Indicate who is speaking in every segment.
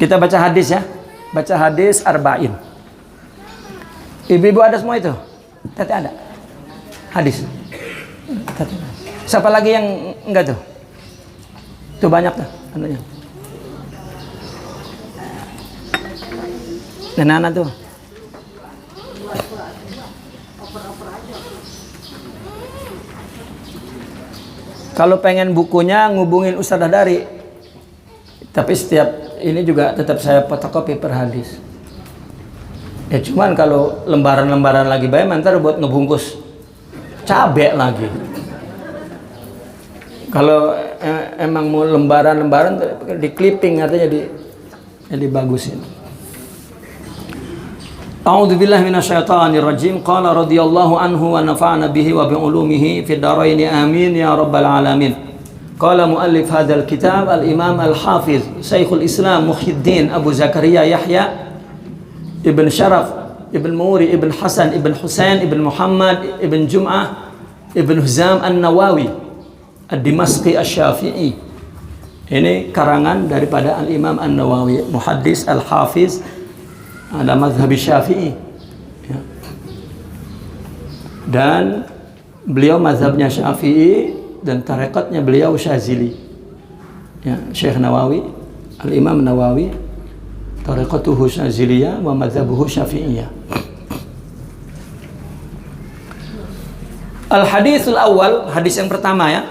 Speaker 1: Kita baca hadis ya. Baca hadis arba'in. Ibu-ibu ada semua itu? Tete ada? Hadis? Tete. Siapa lagi yang enggak tuh? Tuh banyak tuh anunya. Dan anak tuh. Kalau pengen bukunya ngubungin Ustadzah Dari. Tapi setiap ini juga tetap saya fotokopi per hadis. Ya cuman kalau lembaran-lembaran lagi bayar ntar buat ngebungkus cabai lagi. Kalau emang mau lembaran-lembaran di clipping artinya dibagusin. A'udzubillahi minasyaitonirrajim. Qala radhiyallahu anhu wa nafa'ana bihi wa bi ulumihi fid dharain amin ya rabbal alamin. Qala muallif hadzal kitab al-Imam al-Hafiz Syekhul Islam Muhyiddin Abu Zakaria Yahya Ibn Syaraf Ibn Muri Ibn Hasan Ibn Husain Ibn Muhammad Ibn Jum'ah Ibn Huzam An-Nawawi Ad-Dimashqi Asy-Syafi'i. Ini karangan daripada Al-Imam An-Nawawi, muhaddis al-Hafiz ada mazhab Syafi'i ya. Dan beliau mazhabnya Syafi'i dan tarekatnya beliau Syazili ya. Syekh Nawawi, Al-Imam Nawawi tarekatuhu Syaziliyah wa mazhabuhu Syafi'iyah. Al-hadithul awal, hadis yang pertama ya.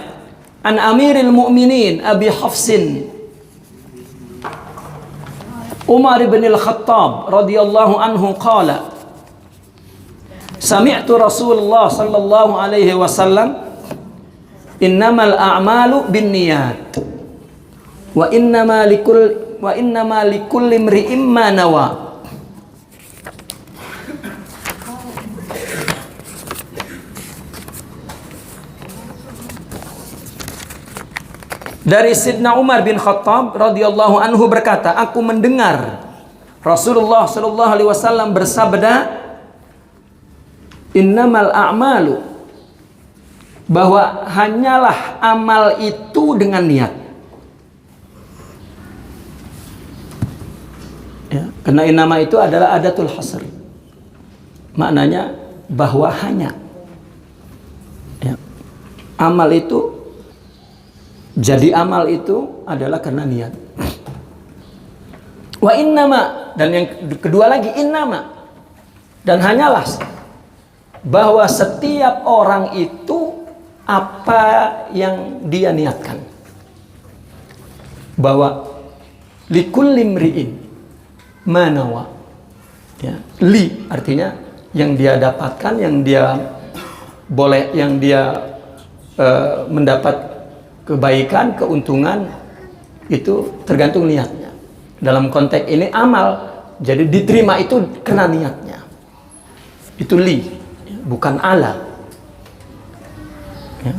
Speaker 1: An Amiril Mu'minin Abi Hafsin Umar bin Al-Khattab radhiyallahu anhu qala Sami'tu Rasulullah sallallahu alaihi wasallam innamal a'malu binniyat wa innama likulli imri'in ma nawa. Dari Sidna Umar bin Khattab radhiyallahu anhu berkata, aku mendengar Rasulullah sallallahu alaihi wasallam bersabda, innamal a'malu, bahwa hanyalah amal itu dengan niat. Ya, karena innama itu adalah adatul hasr. Maknanya bahwa hanya. Ya, amal itu, jadi amal itu adalah karena niat. Wa innama, dan yang kedua lagi innama, dan hanyalah bahwa setiap orang itu apa yang dia niatkan. Bahwa likulli imri'in manawa. Ya, li artinya yang dia dapatkan, yang dia boleh, yang dia mendapat kebaikan, keuntungan, itu tergantung niatnya. Dalam konteks ini amal, jadi diterima itu kena niatnya. Itu li, bukan ala. Ya.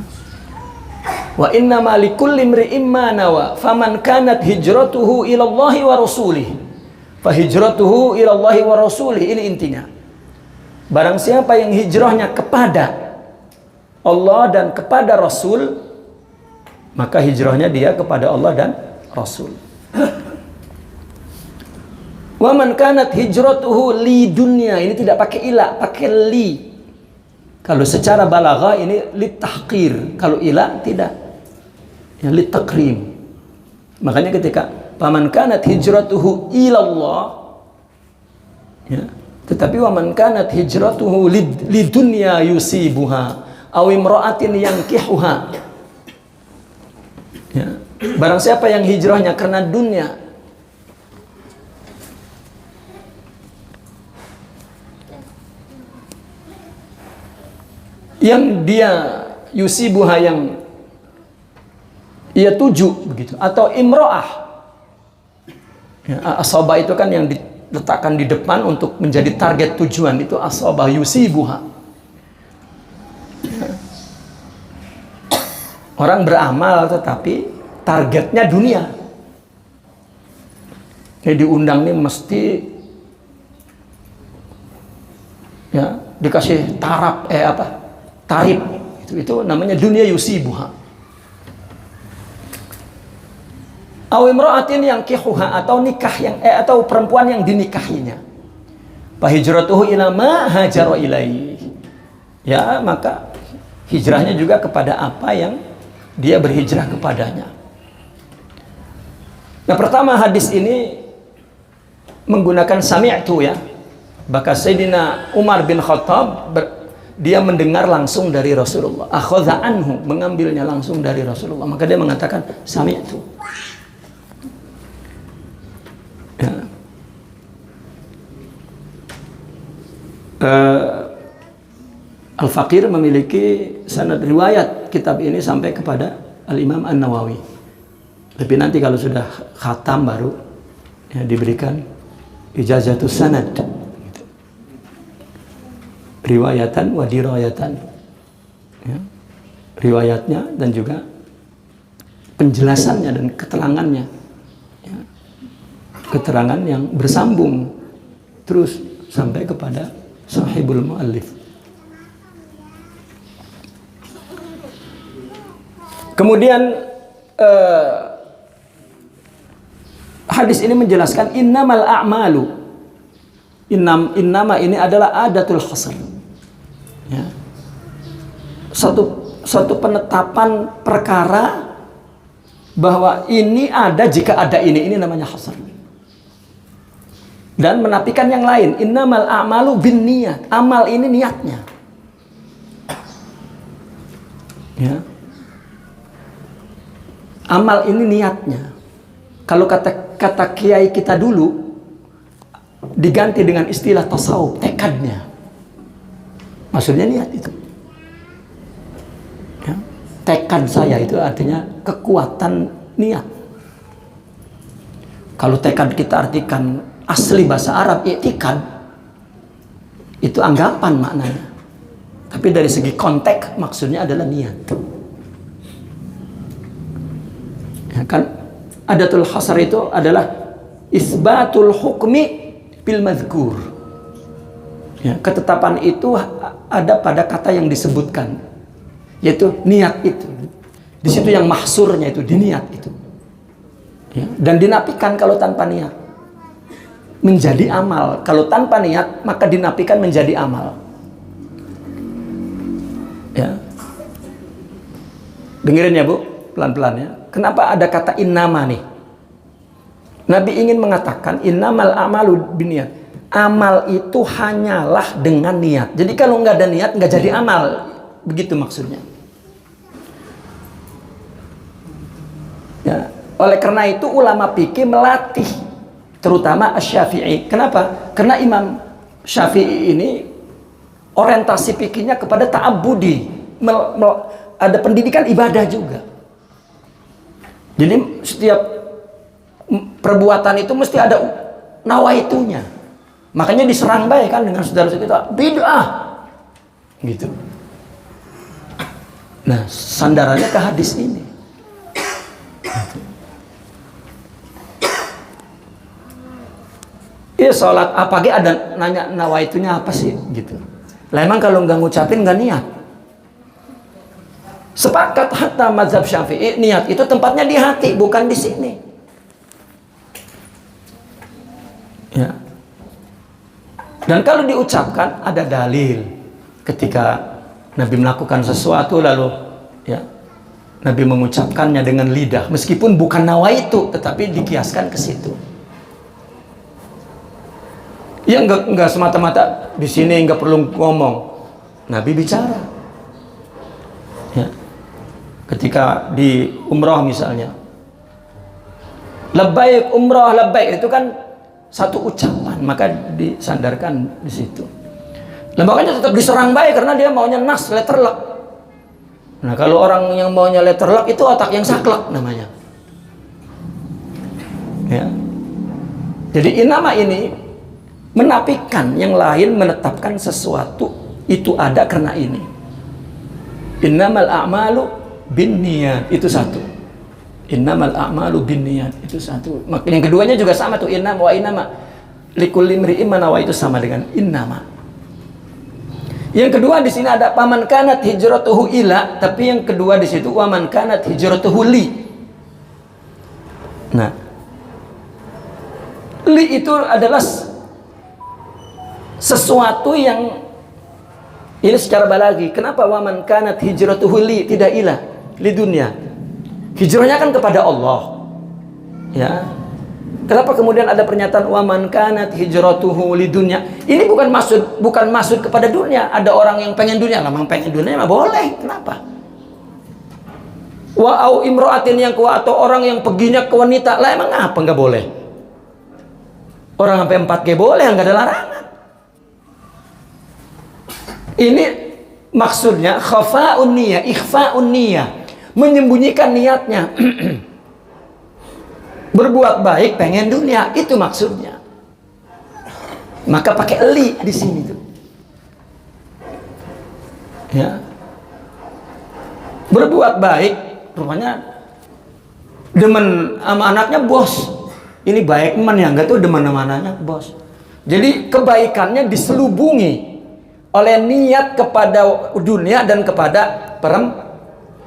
Speaker 1: Wa innama likulli imri'in ma nawa faman kanat hijratuhu ila Allah wa rasulih fa hijratuhu ila Allah wa rasulih. Ini intinya. Barang siapa yang hijrahnya kepada Allah dan kepada Rasul, maka hijrahnya dia kepada Allah dan Rasul. Wa man kanat hijratuhu li dunya, ini tidak pakai ila, pakai li. Kalau secara balaghah ini li tahqir, kalau ila tidak. Ya li takrim. Makanya ketika faman kanat hijratuhu ila Allah, ya, tetapi wa man kanat hijratuhu li dunya yusibuha aw imra'atin yankihuha. Ya. Barang siapa yang hijrahnya karena dunia, yang dia yusibuha, yang ia tuju begitu, atau imro'ah ya, asabah itu kan yang diletakkan di depan untuk menjadi target tujuan, itu asabah yusibuha ya. Orang beramal tetapi targetnya dunia. Kayak diundang nih mesti ya dikasih tarap tarif, itu namanya dunia yusibuha. Aw imra'atin yang kihuha, atau nikah yang atau perempuan yang dinikahinya. Fa hijratuhu ila ma hajara ilaihi. Ya, maka hijrahnya juga kepada apa yang dia berhijrah kepadanya. Nah, pertama hadis ini menggunakan sami'tu ya. Maka Sayyidina Umar bin Khattab dia mendengar langsung dari Rasulullah. Akhadha anhu, mengambilnya langsung dari Rasulullah. Maka dia mengatakan sami'tu. Ya. Al-Faqir memiliki sanad riwayat kitab ini sampai kepada Al-Imam An-Nawawi. Tapi nanti kalau sudah khatam baru ya, diberikan ijazatus sanad gitu. Riwayatan wa dirayatan ya. Riwayatnya dan juga penjelasannya dan keterangannya ya. Keterangan yang bersambung terus sampai kepada sahibul muallif. Kemudian hadis ini menjelaskan innamal a'malu. Innama ini adalah adatul hasr. Ya. Satu penetapan perkara bahwa ini ada jika ada ini namanya hasr. Dan menafikan yang lain, innamal a'malu binniyat. Amal ini niatnya. Ya. Amal ini niatnya. Kalau kata kiai kita dulu diganti dengan istilah tasawuf, tekadnya. Maksudnya niat itu. Ya. Tekad saya itu artinya kekuatan niat. Kalau tekad kita artikan asli bahasa Arab, i'tikad, itu anggapan maknanya. Tapi dari segi konteks maksudnya adalah niat. Ya kan? Adatul hasr itu adalah isbatul hukmi bil mazkur. Ya, ketetapan itu ada pada kata yang disebutkan, yaitu niat itu. Di situ yang mahsurnya itu di niat itu. Ya, dan dinafikan kalau tanpa niat. Menjadi amal. Kalau tanpa niat maka dinafikan menjadi amal. Ya. Dengerin ya Bu, pelan-pelan ya. Kenapa ada kata innama nih? Nabi ingin mengatakan innamal a'malu binniyat. Amal itu hanyalah dengan niat. Jadi kalau nggak ada niat nggak jadi amal. Begitu maksudnya. Ya. Oleh karena itu ulama fikih melatih, terutama Asy-Syafi'i. Kenapa? Karena Imam Syafi'i ini orientasi fikihnya kepada ta'abbudi. Ada pendidikan ibadah juga. Jadi setiap perbuatan itu mesti ada nawaitunya. Makanya diserang baik kan dengan saudara kita bid'ah gitu. Nah, sandarannya ke hadis ini. Iya sholat pagi ada nanya nawaitunya apa sih gitu. Lah emang kalau nggak ngucapin nggak niat. Sepakat hatta mazhab Syafi'i niat itu tempatnya di hati bukan di sini. Ya. Dan kalau diucapkan ada dalil ketika Nabi melakukan sesuatu lalu ya Nabi mengucapkannya dengan lidah meskipun bukan nawaitu tetapi dikiaskan ke situ. Ya enggak semata-mata di sini enggak perlu ngomong. Nabi bicara. Ya. Ketika di umrah misalnya. Labbaik umrah labbaik itu kan satu ucapan, maka disandarkan di situ. Nah, makanya tetap diserang baik karena dia maunya nas letter lock. Nah, kalau orang yang maunya letter lock itu otak yang saklek namanya. Ya. Jadi inama ini menafikan yang lain menetapkan sesuatu itu ada karena ini. Innamal a'malu binniyat itu satu. Innamal a'malu binniyat itu satu. Yang keduanya juga sama tuh innam wa innama likulli imri'in ma nawa itu sama dengan innama. Yang kedua di sini ada paman kanat hijratuhu ila, tapi yang kedua di situ waman kanat hijratuhu li. Nah, li itu adalah sesuatu yang ini secara balagi. Kenapa waman kanat hijratuhu li, tidak ilah li dunia? Hijrahnya kan kepada Allah. Ya. Kenapa kemudian ada pernyataan waman kanat hijratuhu li dunia? Ini bukan maksud kepada dunia. Ada orang yang pengen dunia, memang pengen dunia mah boleh. Kenapa? Wa au imra'atin yang kuat, atau orang yang perginya ke wanita, lah emang apa nggak boleh? Orang sampai 4G boleh, nggak ada larangan. Ini maksudnya khafa'un niyah, ikhfa'un niyah, menyembunyikan niatnya. Berbuat baik pengen dunia, itu maksudnya. Maka pakai li di sini tuh. Ya. Berbuat baik rupanya demen sama anaknya bos. Ini baik teman ya, enggak tuh demen sama anaknya bos. Jadi kebaikannya diselubungi oleh niat kepada dunia dan kepada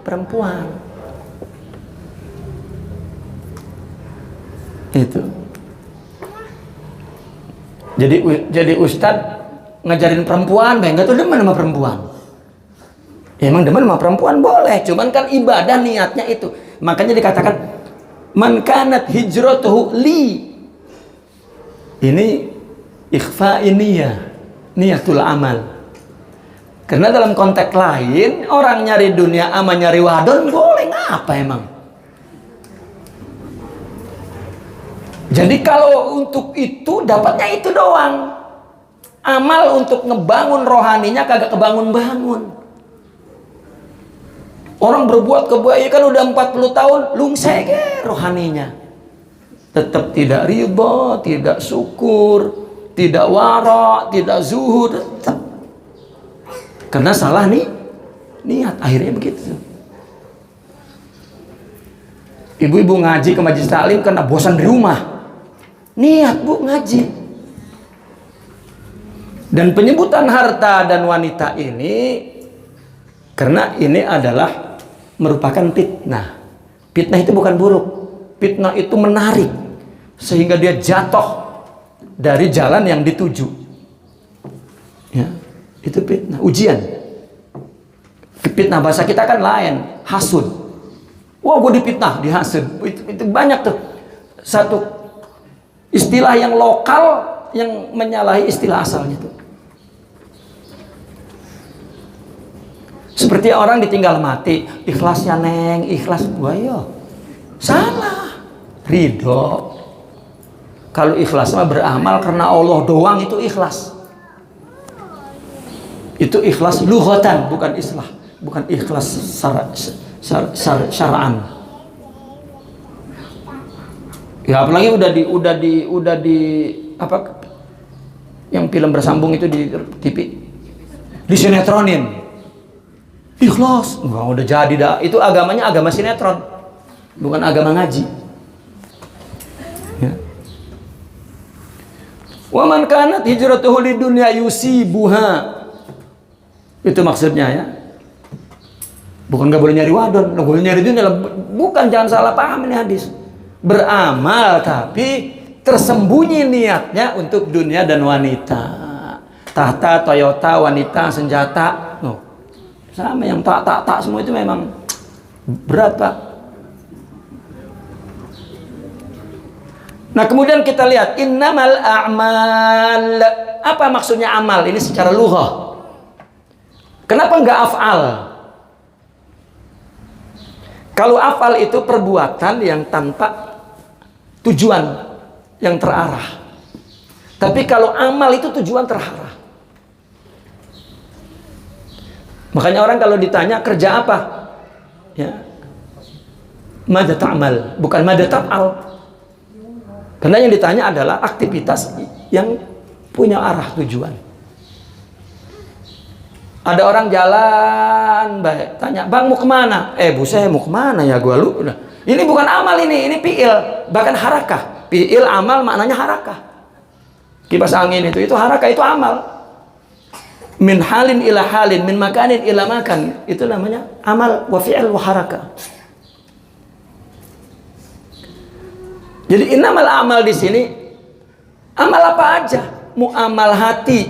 Speaker 1: perempuan. Itu. Jadi ustadz ngajarin perempuan, enggak tuh demen sama perempuan. Ya, emang demen sama perempuan boleh, cuman kan ibadah niatnya itu. Makanya dikatakan man kanat hijratuhu li. Ini ikhfa'in niyah, niyatul amal. Karena dalam konteks lain orang nyari dunia ama nyari wadon boleh, ngapa emang? Jadi kalau untuk itu dapatnya itu doang. Amal untuk ngebangun rohaninya kagak kebangun-bangun. Orang berbuat kebaikan udah 40 tahun, lungsek rohaninya. Tetap tidak ridha, tidak syukur, tidak wara, tidak zuhud, tetap. Karena salah nih niat, akhirnya begitu. Ibu-ibu ngaji ke majelis taklim karena bosan di rumah. Niat bu ngaji. Dan penyebutan harta dan wanita ini karena ini adalah merupakan fitnah. Fitnah itu bukan buruk. Fitnah itu menarik sehingga dia jatuh dari jalan yang dituju. Ya, itu fitnah, ujian. Fitnah bahasa kita kan lain, hasud. Wah, gue difitnah, dihasud. Itu banyak tuh. Satu istilah yang lokal yang menyalahi istilah asalnya tuh. Seperti orang ditinggal mati, ikhlasnya neng, ikhlas gua yo. Salah. Ridho. Kalau ikhlas mah beramal karena Allah doang, itu ikhlas. Itu ikhlas lughatan, bukan islah, bukan ikhlas syara'an. Ya apalagi udah di apa yang film bersambung itu di TV, disinetronin. Ikhlas, wah udah jadi dah. Itu agamanya agama sinetron, bukan agama ngaji. Ya. Wa man kanat hijratuhu lidunya yusibuha. Itu maksudnya ya. Bukan nggak boleh nyari wadon, nggak boleh nyari dunia. Bukan, jangan salah paham ini hadis. Beramal tapi tersembunyi niatnya untuk dunia dan wanita. Tahta, Toyota, wanita, senjata. No. Sama yang tak semua itu memang berapa. Nah kemudian kita lihat innamal a'mal. Apa maksudnya amal ini secara lughah? Kenapa enggak af'al? Kalau af'al itu perbuatan yang tanpa tujuan yang terarah. Tapi kalau amal itu tujuan terarah. Makanya orang kalau ditanya kerja apa, ya, mada ta'mal, bukan mada taf'al. Karena yang ditanya adalah aktivitas yang punya arah tujuan. Ada orang jalan baik, tanya bang mau kemana? Bu saya mau kemana ya gua lu? Ini bukan amal ini fi'il, bahkan harakah. Fi'il amal maknanya harakah. Kipas angin itu harakah, itu amal. Min halin ila halin, min makanin ila makan, itu namanya amal wa fi'il wa haraka. Jadi innamal a'mal di sini amal apa aja? Muamal hati.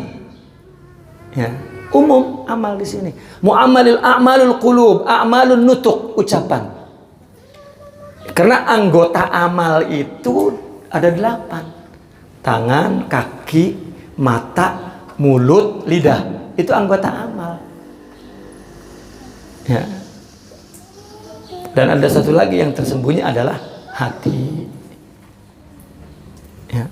Speaker 1: Ya, umum amal di sini. A'malul qulub, a'malun nutuk, ucapan. Karena anggota amal itu ada 8. Tangan, kaki, mata, mulut, lidah. Itu anggota amal. Ya. Dan ada satu lagi yang tersembunyi adalah hati. Ya.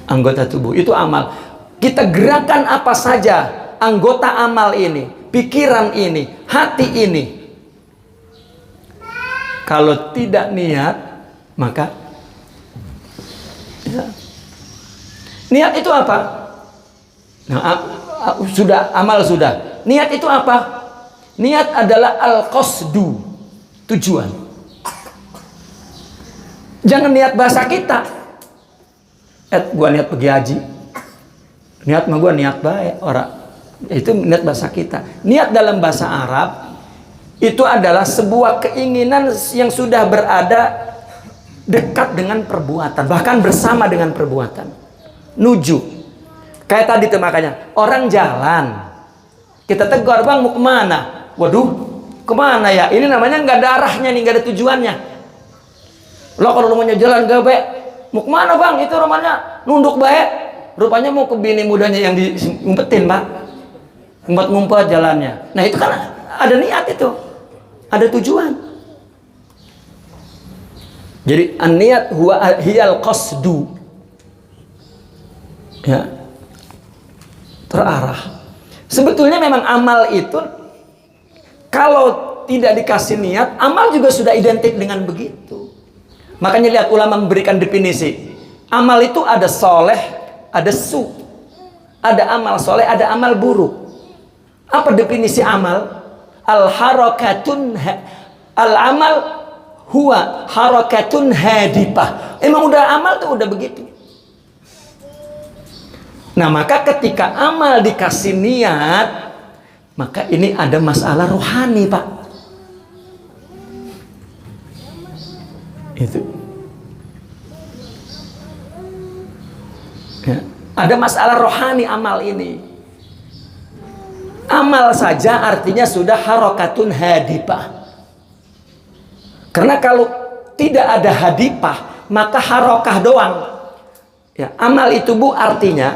Speaker 1: Anggota tubuh itu amal. Kita gerakan apa saja anggota amal ini, pikiran ini, hati ini. Kalau tidak niat, maka ya. Niat itu apa? Nah, sudah amal sudah. Niat itu apa? Niat adalah al-qasdu, tujuan. Jangan niat bahasa kita. Gua niat pergi haji. Niat mah gua niat baik orang. Itu niat bahasa kita. Niat dalam bahasa Arab itu adalah sebuah keinginan yang sudah berada dekat dengan perbuatan, bahkan bersama dengan perbuatan. Nuju. Kayak tadi tuh makanya orang jalan. Kita tegur, "Bang, mau kemana?" Waduh, kemana ya? Ini namanya nggak ada arahnya nih, nggak ada tujuannya. Lo kalau rumahnya jalan gak baik, mau kemana bang? Itu rumahnya nunduk baik. Rupanya mau ke bini mudanya yang diumpetin, Pak. Ngumpet-ngumpet jalannya. Nah itu kan ada niat itu, ada tujuan. Jadi an-niat huwa hiyal qasdu. Ya. Terarah. Sebetulnya memang amal itu kalau tidak dikasih niat, amal juga sudah identik dengan begitu. Makanya lihat ulama memberikan definisi. Amal itu ada soleh, ada su. Ada amal soleh, ada amal buruk. Apa definisi amal? Al-amal huwa harakatun hadipah. Emang udah amal tuh udah begitu. Nah maka ketika amal dikasih niat, maka ini ada masalah rohani, Pak. Itu. Ya. Ada masalah rohani amal ini. Amal saja artinya sudah harakatun hadipah. Karena kalau tidak ada hadipah, maka harokah doang. Ya, amal itu Bu artinya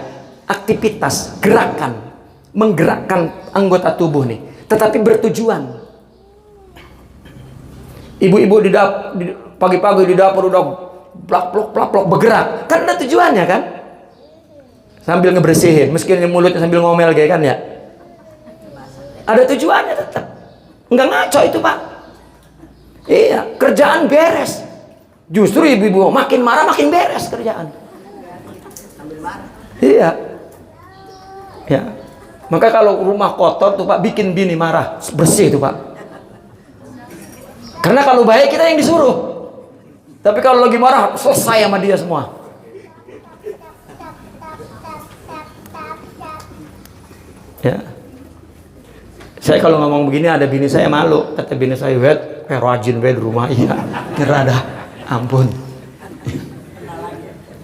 Speaker 1: aktivitas, gerakan, menggerakkan anggota tubuh nih, tetapi bertujuan. Ibu-ibu di pagi-pagi di dapur udah plak-plok bergerak, kan ada tujuannya kan? Sambil ngebersihin, meskipun mulutnya sambil ngomel kayak kan ya. Ada tujuannya tetap. Enggak ngaco itu, Pak. Iya, kerjaan beres. Justru ibu-ibu makin marah makin beres kerjaan. Iya. Ya. Maka kalau rumah kotor tuh Pak, bikin bini marah, bersih tuh Pak. Karena kalau baik kita yang disuruh. Tapi kalau lagi marah, selesai sama dia semua. Ya. Saya kalau ngomong begini ada bini saya malu. Kata bini saya, "Wet, kayak rajin di rumah." Iya. Nyerah dah. Ampun.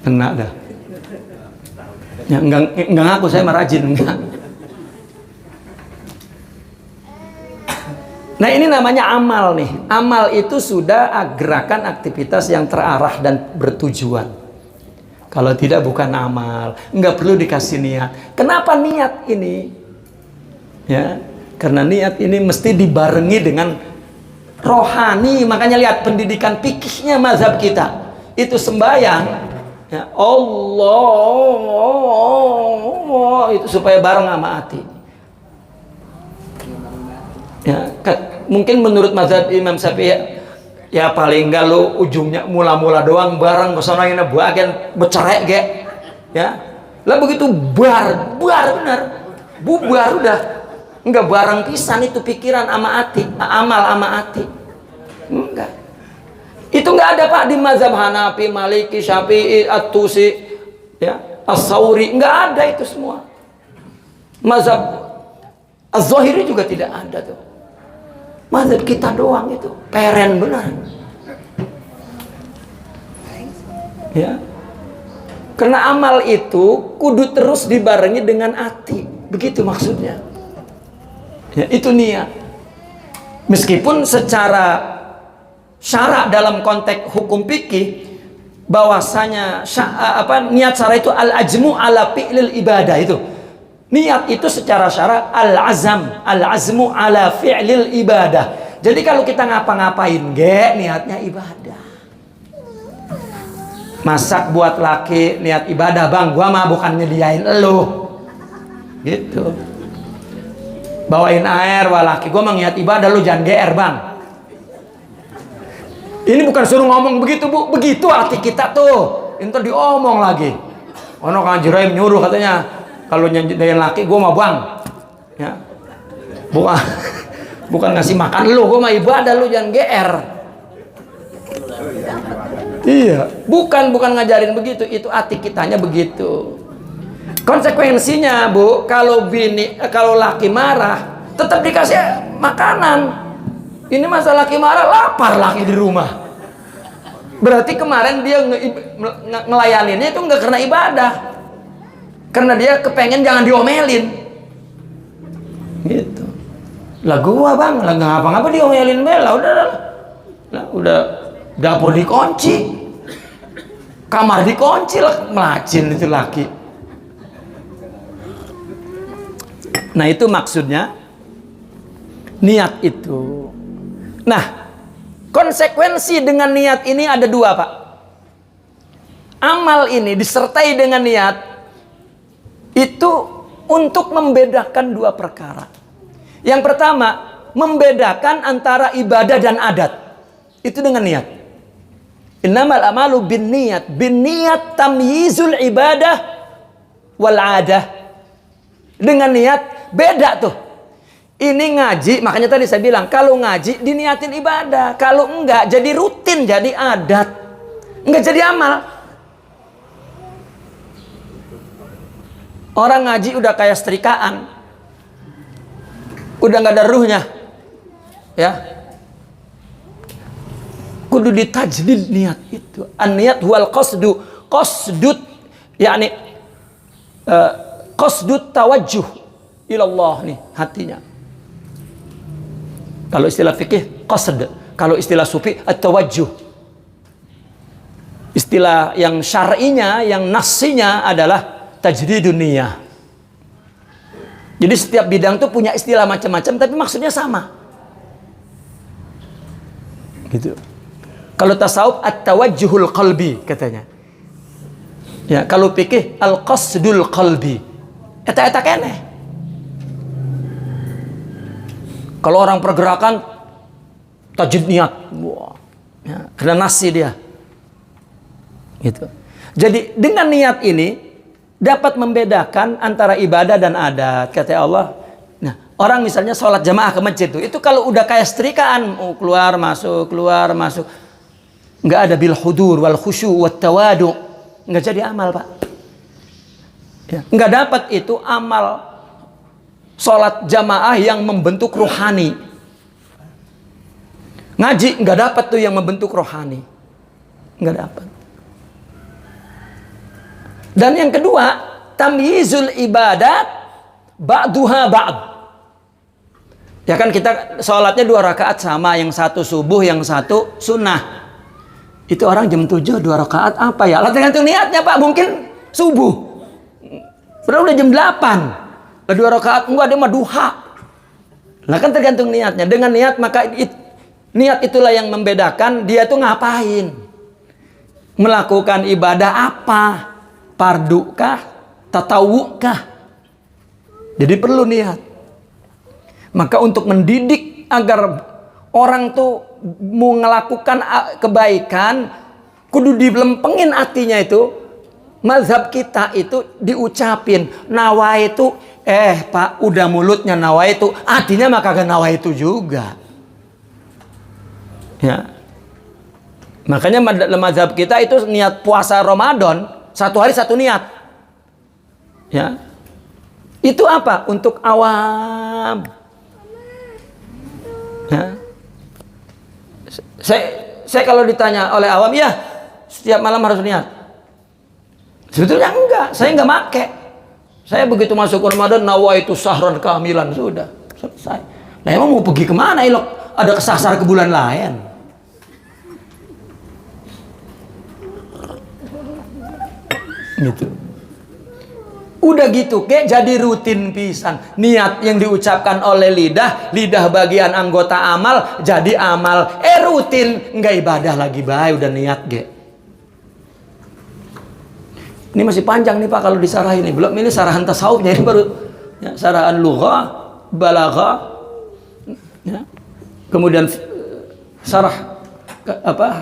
Speaker 1: Kena dah. Ya, enggak ngaku saya merajin, enggak. Nah ini namanya amal nih. Amal itu sudah gerakan aktivitas yang terarah dan bertujuan. Kalau tidak bukan amal. Enggak perlu dikasih niat. Kenapa niat ini? Ya, karena niat ini mesti dibarengi dengan rohani. Makanya lihat pendidikan fikihnya mazhab kita. Itu sembahyang. Ya, Allah itu supaya bareng sama hati. Ya, mungkin menurut mazhab Imam Syafi'i ya paling enggak lu ujungnya mula-mula doang bareng kesana ini bagian bercerai ge. Ya. Lah begitu benar. Bubar udah. Enggak bareng pisan itu pikiran sama hati, amal sama hati. Enggak. Itu enggak ada Pak di mazhab Hanafi, Maliki, Syafi'i, At-Tusi, ya, As-Sauri, enggak ada itu semua. Mazhab Az-Zahiri juga tidak ada tuh. Mazhab kita doang itu, peren benar. Ya. Karena amal itu kudu terus dibarengi dengan hati. Begitu maksudnya. Ya, itu niat. Meskipun secara syarak dalam konteks hukum fikih bahwasanya niat syara itu al-ajmu ala fi'lil ibadah itu. Niat itu secara syarak al-azmu ala fi'lil ibadah. Jadi kalau kita ngapa-ngapain niatnya ibadah. Masak buat laki niat ibadah, bang, gua mah bukan nyediain elu gitu. Bawain air laki gua mah niat ibadah, lu jangan GR, bang. Ini bukan suruh ngomong begitu, Bu. Begitu arti kita tuh. Itu diomong lagi. Ono kan Juraim nyuruh katanya kalau nyediain laki gua mah, bang, ya, bukan ngasih makan lu, gua mah ibadah, lu jangan GR. Iya, bukan ngajarin begitu, itu hati kitanya begitu. Konsekuensinya, Bu, kalau laki marah, tetap dikasih makanan. Ini masa laki marah, lapar laki di rumah. Berarti kemarin dia ngelayaninnya itu nggak karena ibadah, karena dia kepengen jangan diomelin. Gitu. Lah gua, bang, lah ngapa-ngapa diomelin Bella, udah dapur dikunci, kamar dikunci, lah melacin itu laki. Nah itu maksudnya niat itu. Nah konsekuensi dengan niat ini ada dua, Pak. Amal ini disertai dengan niat itu untuk membedakan dua perkara. Yang pertama, membedakan antara ibadah dan adat. Itu dengan niat. Innamal amalu bin niat tamyizul ibadah wal adah. Dengan niat beda tuh. Ini ngaji, makanya tadi saya bilang kalau ngaji diniatin ibadah, kalau enggak jadi rutin, jadi adat, enggak jadi amal. Orang ngaji udah kayak setrikaan, udah nggak ada ruhnya, ya. Kudu ditajdid niat itu. An-niat wal qasdut yakni qasdut tawajjuh ilallah nih hatinya. Kalau istilah fikih qasd, kalau istilah sufi at-tawajjuh. Istilah yang syar'inya, yang nassinya adalah tajdidun niyah. Jadi setiap bidang tuh punya istilah macam-macam tapi maksudnya sama. Gitu. Kalau tasawuf at-tawajjuhul qalbi katanya. Ya, kalau fikih al-qasdul qalbi. Eta keneh. Kalau orang pergerakan tajdid niat. Wah. Ya, karena nasi dia. Gitu. Jadi dengan niat ini dapat membedakan antara ibadah dan adat, kata Allah. Nah, orang misalnya sholat jamaah ke masjid itu kalau udah kayak setrikaan, keluar masuk, nggak ada bil hudur wal khusyu wat tawadu, nggak jadi amal, Pak. Ya, nggak dapat itu amal sholat jamaah yang membentuk rohani. Ngaji nggak dapat tuh yang membentuk rohani, nggak dapat. Dan yang kedua, tamyizul ibadat ba'duha ba'd. Ya kan kita sholatnya 2 rakaat sama, yang satu subuh, yang satu sunnah. Itu orang jam 7 2 rakaat apa ya? Lah tergantung niatnya, Pak. Mungkin subuh. Padahal udah jam 8. Lah 2 rakaat enggak, dia mah duha. Lah kan tergantung niatnya. Dengan niat maka niat itulah yang membedakan dia tuh ngapain. Melakukan ibadah apa? Fardu kah? Tatawwu kah? Jadi perlu niat. Maka untuk mendidik agar orang tuh mau melakukan kebaikan, kudu dilempengin hatinya itu. Mazhab kita itu diucapin nawaitu, Pak, udah mulutnya nawaitu, hatinya maka kagak nawaitu juga. Ya. Makanya mazhab kita itu niat puasa Ramadan 1 hari 1 niat. Ya. Itu apa? Untuk awam. Ya. Saya kalau ditanya oleh awam, ya setiap malam harus niat. Sebetulnya enggak, saya enggak make. Saya begitu masuk Ramadan, nawaitu sahran kamilan, sudah selesai. Nah emang mau pergi kemana ilok? Ada kesasar ke bulan lain. Gitu. Udah gitu, kayak jadi rutin pisan. Niat yang diucapkan oleh lidah bagian anggota amal, jadi amal. Rutin, enggak ibadah lagi, baik udah niat ge. Ini masih panjang nih Pak kalau disarahin nih. Belum ini sarahan tasawufnya, ini baru ya, sarahan lughah, balaghah, ya. Kemudian sarah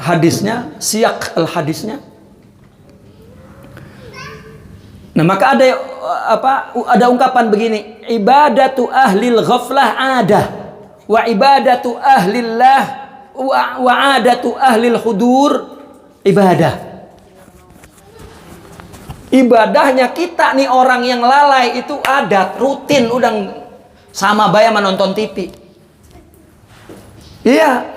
Speaker 1: hadisnya, siyak al hadisnya. Nah, maka ada ungkapan begini, ibadatu ahlil ghaflah ada wa ibadatu ahlillah wa adatu ahlil hudur ibadah. Ibadahnya kita nih orang yang lalai itu adat, rutin, udah sama bayar menonton TV. Iya.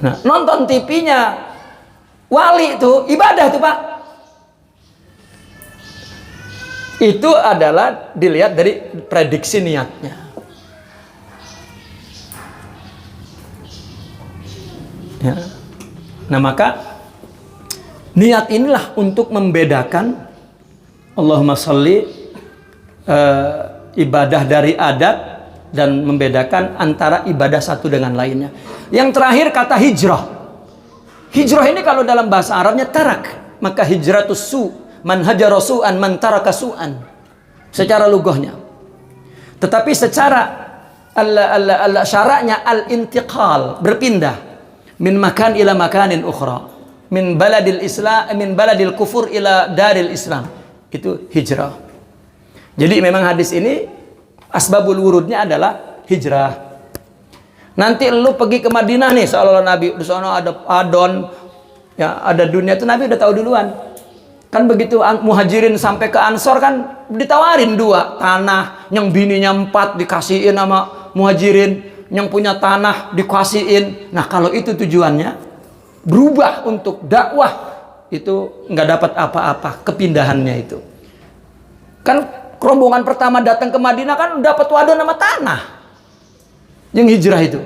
Speaker 1: Nah, nonton TV-nya wali itu ibadah tuh Pak. Itu adalah dilihat dari prediksi niatnya. Ya. Nah, maka niat inilah untuk membedakan Allahumma sholli ibadah dari adat dan membedakan antara ibadah satu dengan lainnya. Yang terakhir kata hijrah. Hijrah ini kalau dalam bahasa Arabnya tarak, maka hijratus su, man hajara su'an, man taraka su'an. Secara lughahnya. Tetapi secara syaraknya al-intiqal, berpindah min makan ila makanin ukhra. Min baladil Islam, min baladil kufur ila daril Islam. Itu hijrah. Jadi memang hadis ini asbabul wurudnya adalah hijrah. Nanti lu pergi ke Madinah nih, seolah-olah Nabi di sana ada adon, ya ada dunia itu Nabi udah tahu duluan. Kan begitu muhajirin sampai ke Ansor kan ditawarin 2 tanah, yang bininya 4 dikasihin sama muhajirin, yang punya tanah dikasihin. Nah kalau itu tujuannya berubah untuk dakwah, itu nggak dapat apa-apa kepindahannya itu. Kan rombongan pertama datang ke Madinah kan dapat wadon nama tanah, yang hijrah itu.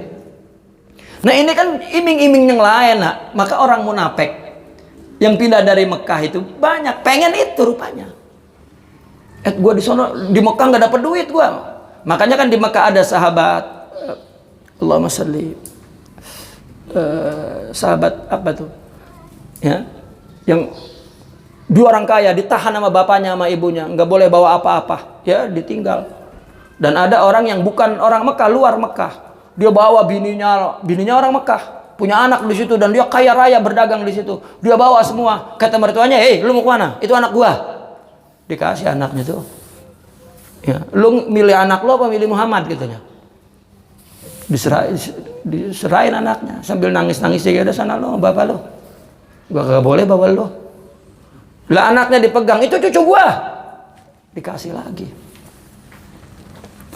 Speaker 1: Nah ini kan iming-iming yang lain, nah. Maka orang munafik yang pindah dari Mekah itu banyak pengen itu rupanya. Gua di sono di Mekah nggak dapat duit gua. Makanya kan di Mekah ada sahabat, Allahumma sholli, sahabat apa tuh ya, yang 2 orang kaya ditahan sama bapaknya sama ibunya, nggak boleh bawa apa-apa ya, ditinggal. Dan ada orang yang bukan orang Mekah, luar Mekah, dia bawa bininya orang Mekah, punya anak di situ dan dia kaya raya berdagang di situ, dia bawa semua. Kata mertuanya, lu mau kemana? Itu anak gua. Dikasih anaknya tuh ya, lu milih anak lo apa milih Muhammad katanya. Diserahin anaknya sambil nangis-nangis, ya udah sana lo bapak lo, gua gak boleh bawa lo. Lah anaknya dipegang, itu cucu gua, dikasih lagi.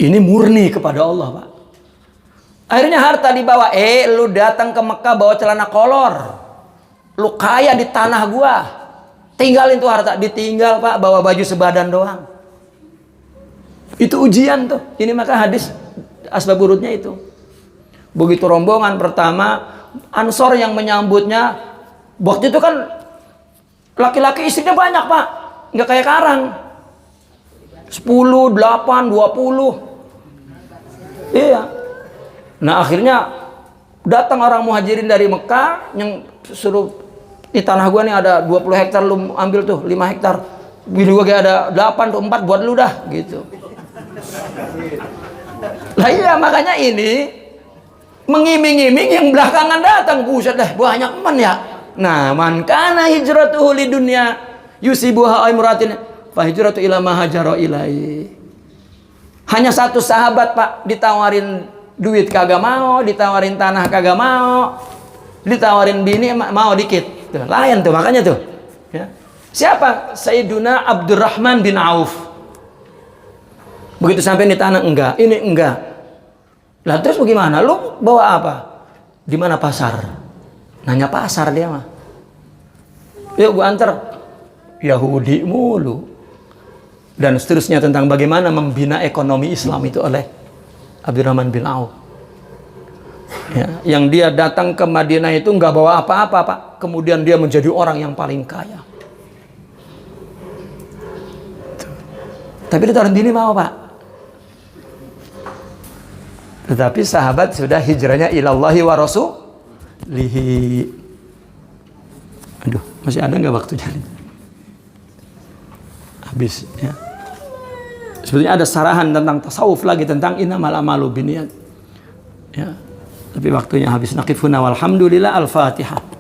Speaker 1: Ini murni kepada Allah Pak. Akhirnya harta dibawa. Lu datang ke Mekah bawa celana kolor, lu kaya di tanah gua, tinggalin tuh harta. Ditinggal Pak, bawa baju sebadan doang. Itu ujian tuh. Ini maka hadis asbab urutnya itu. Begitu rombongan pertama, Ansor yang menyambutnya, waktu itu kan laki-laki istrinya banyak Pak, nggak kayak sekarang 10, 8, 20. Iya. Nah akhirnya datang orang muhajirin dari Mekah yang suruh, di tanah gua nih ada 20 hektar, lu ambil tuh 5 hektar, bini gua kayak ada 8 tuh, 4 buat lu dah gitu. Lah iya, makanya ini mengiming-iming yang belakangan datang, buset dah banyak men ya. Nah, man kana hijratuhu lidunya yusibuha imratin fa hijratu ila ma hajara ilai. Hanya 1 sahabat Pak, ditawarin duit kagak mau, ditawarin tanah kagak mau, ditawarin bini mau dikit. Tuh, lain tuh makanya tuh. Ya. Siapa? Sayyiduna Abdurrahman bin Auf. Begitu sampai di tanah enggak, ini enggak. Lah terus bagaimana? Lu bawa apa? Di mana pasar? Nanya pasar dia mah. Yuk gua antar. Yahudi mulu. Dan seterusnya tentang bagaimana membina ekonomi Islam itu oleh Abdurrahman bin Auf. Ya, yang dia datang ke Madinah itu nggak bawa apa-apa, Pak. Kemudian dia menjadi orang yang paling kaya. Tapi di tahun ini mau, Pak. Tetapi sahabat sudah hijrahnya ilallahi wa rasulihi. Aduh, masih ada nggak waktunya? Habis ya. Sebetulnya ada sarahan tentang tasawuf lagi, tentang innamal a'malu binniyat. Ya. Tapi waktunya habis. Naqifuna walhamdulillah. Al-Fatihah.